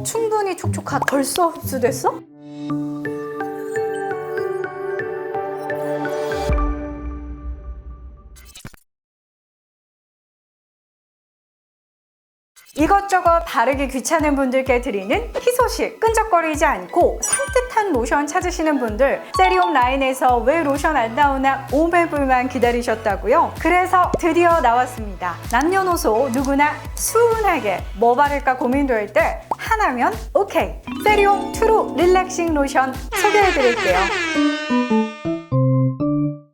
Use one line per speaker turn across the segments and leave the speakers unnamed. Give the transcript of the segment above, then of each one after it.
충분히 촉촉하다. 벌써 흡수됐어? 이것저것 바르기 귀찮은 분들께 드리는 희소식, 끈적거리지 않고 산뜻한 로션 찾으시는 분들, 세리움 라인에서 왜 로션 안 나오나 오매불만 기다리셨다고요? 그래서 드디어 나왔습니다. 남녀노소 누구나 수은하게 뭐 바를까 고민될 때 하나면 오케이! 세리움 트루 릴렉싱 로션 소개해드릴게요.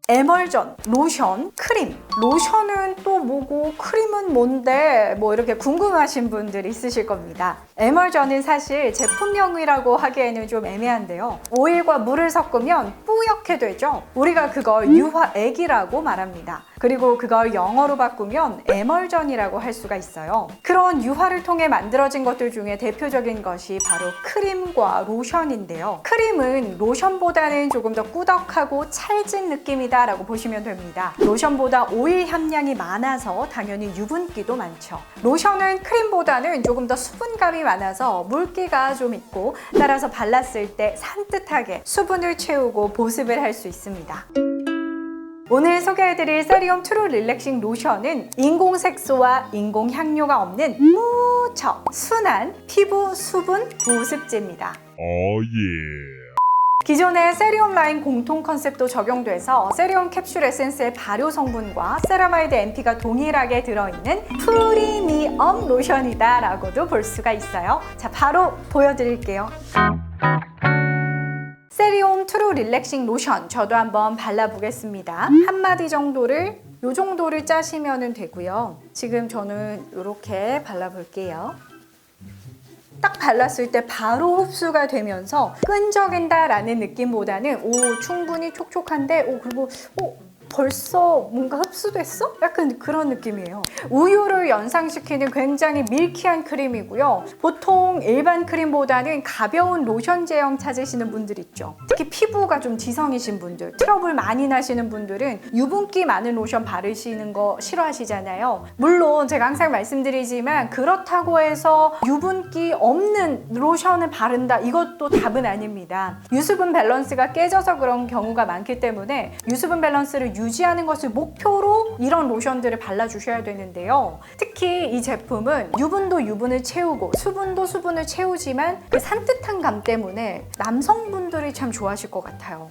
에멀전, 로션, 크림. 로션은 또 뭐고 크림은 뭔데 뭐 이렇게 궁금하신 분들이 있으실 겁니다. 에멀전은 사실 제품명이라고 하기에는 좀 애매한데요. 오일과 물을 섞으면 뿌옇게 되죠. 우리가 그걸 유화액이라고 말합니다. 그리고 그걸 영어로 바꾸면 에멀전이라고 할 수가 있어요. 그런 유화를 통해 만들어진 것들 중에 대표적인 것이 바로 크림과 로션인데요. 크림은 로션보다는 조금 더 꾸덕하고 찰진 느낌이다 라고 보시면 됩니다. 로션보다 오일 함량이 많아서 당연히 유분기도 많죠. 로션은 크림보다는 조금 더 수분감이 많아서 물기가 좀 있고 따라서 발랐을 때 산뜻하게 수분을 채우고 보습을 할 수 있습니다. 오늘 소개해드릴 세리움 트루 릴렉싱 로션은 인공색소와 인공향료가 없는 무척 순한 피부 수분 보습제입니다. 기존의 세리움 라인 공통 컨셉도 적용돼서 세리움 캡슐 에센스의 발효 성분과 세라마이드 MP가 동일하게 들어있는 프리미엄 로션이다 라고도 볼 수가 있어요. 자, 바로 보여드릴게요. 세리움 트루 릴렉싱 로션 저도 한번 발라보겠습니다. 한 마디 정도를 이 정도를 짜시면 되고요. 지금 저는 이렇게 발라볼게요. 딱 발랐을 때 바로 흡수가 되면서 끈적인다 라는 느낌보다는 충분히 촉촉한데 그리고 벌써 뭔가 흡수됐어? 약간 그런 느낌이에요. 우유를 연상시키는 굉장히 밀키한 크림이고요. 보통 일반 크림보다는 가벼운 로션 제형 찾으시는 분들 있죠. 특히 피부가 좀 지성이신 분들, 트러블 많이 나시는 분들은 유분기 많은 로션 바르시는 거 싫어하시잖아요. 물론 제가 항상 말씀드리지만 그렇다고 해서 유분기 없는 로션을 바른다, 이것도 답은 아닙니다. 유수분 밸런스가 깨져서 그런 경우가 많기 때문에 유수분 밸런스를 유지하는 것을 목표로 이런 로션들을 발라주셔야 되는데요. 특히 이 제품은 유분도 유분을 채우고 수분도 수분을 채우지만 그 산뜻한 감 때문에 남성분들이 참 좋아하실 것 같아요.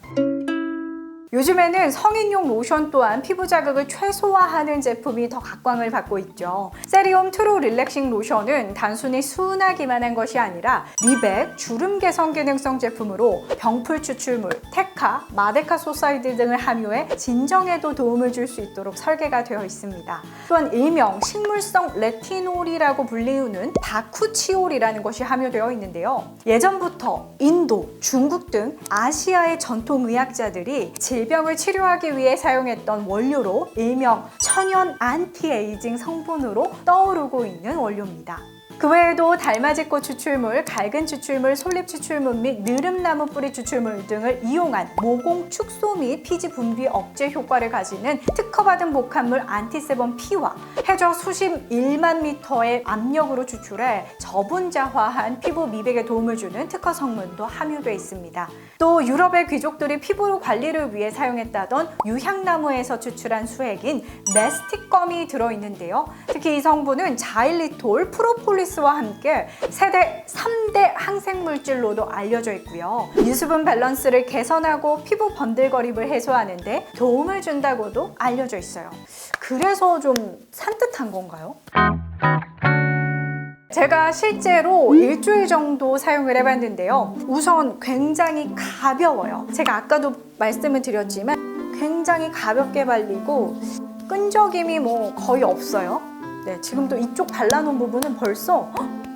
요즘에는 성인용 로션 또한 피부 자극을 최소화하는 제품이 더 각광을 받고 있죠. 세리움 트루 릴렉싱 로션은 단순히 수은하기만 한 것이 아니라 미백, 주름 개선 기능성 제품으로 병풀 추출물, 테카, 마데카 소사이드 등을 함유해 진정에도 도움을 줄 수 있도록 설계가 되어 있습니다. 또한 일명 식물성 레티놀이라고 불리우는 바쿠치올이라는 것이 함유되어 있는데요. 예전부터 인도, 중국 등 아시아의 전통 의학자들이 질병을 치료하기 위해 사용했던 원료로 일명 천연 안티에이징 성분으로 떠오르고 있는 원료입니다. 그 외에도 달맞이꽃 추출물, 갈근 추출물, 솔잎 추출물 및 느릅나무 뿌리 추출물 등을 이용한 모공 축소 및 피지 분비 억제 효과를 가지는 특허받은 복합물 안티세범 P와 해저 수십 1만 미터의 압력으로 추출해 저분자화한 피부 미백에 도움을 주는 특허 성분도 함유되어 있습니다. 또 유럽의 귀족들이 피부 관리를 위해 사용했다던 유향나무에서 추출한 수액인 메스틱검이 들어있는데요. 특히 이 성분은 자일리톨, 프로폴리스와 함께 세계 3대 항생물질로도 알려져 있고요. 유수분 밸런스를 개선하고 피부 번들거림을 해소하는 데 도움을 준다고도 알려져 있어요. 그래서 좀 산뜻한 건가요? 제가 실제로 일주일 정도 사용을 해봤는데요. 우선 굉장히 가벼워요. 제가 아까도 말씀을 드렸지만 굉장히 가볍게 발리고 끈적임이 거의 없어요. 네, 지금도 이쪽 발라놓은 부분은 벌써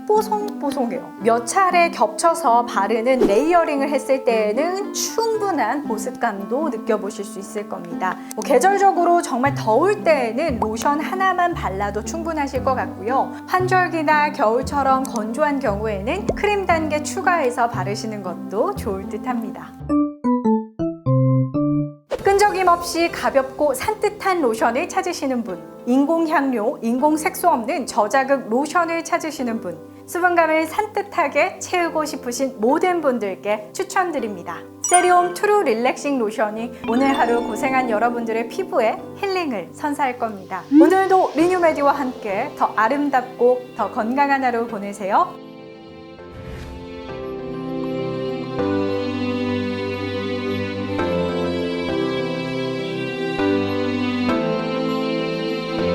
뽀송뽀송해요. 몇 차례 겹쳐서 바르는 레이어링을 했을 때에는 충분한 보습감도 느껴보실 수 있을 겁니다. 계절적으로 정말 더울 때에는 로션 하나만 발라도 충분하실 것 같고요. 환절기나 겨울처럼 건조한 경우에는 크림 단계 추가해서 바르시는 것도 좋을 듯 합니다. 끈적임 없이 가볍고 산뜻한 로션을 찾으시는 분, 인공향료, 인공색소 없는 저자극 로션을 찾으시는 분, 수분감을 산뜻하게 채우고 싶으신 모든 분들께 추천드립니다. 세리움 트루 릴렉싱 로션이 오늘 하루 고생한 여러분들의 피부에 힐링을 선사할 겁니다. 오늘도 리뉴메디와 함께 더 아름답고 더 건강한 하루 보내세요.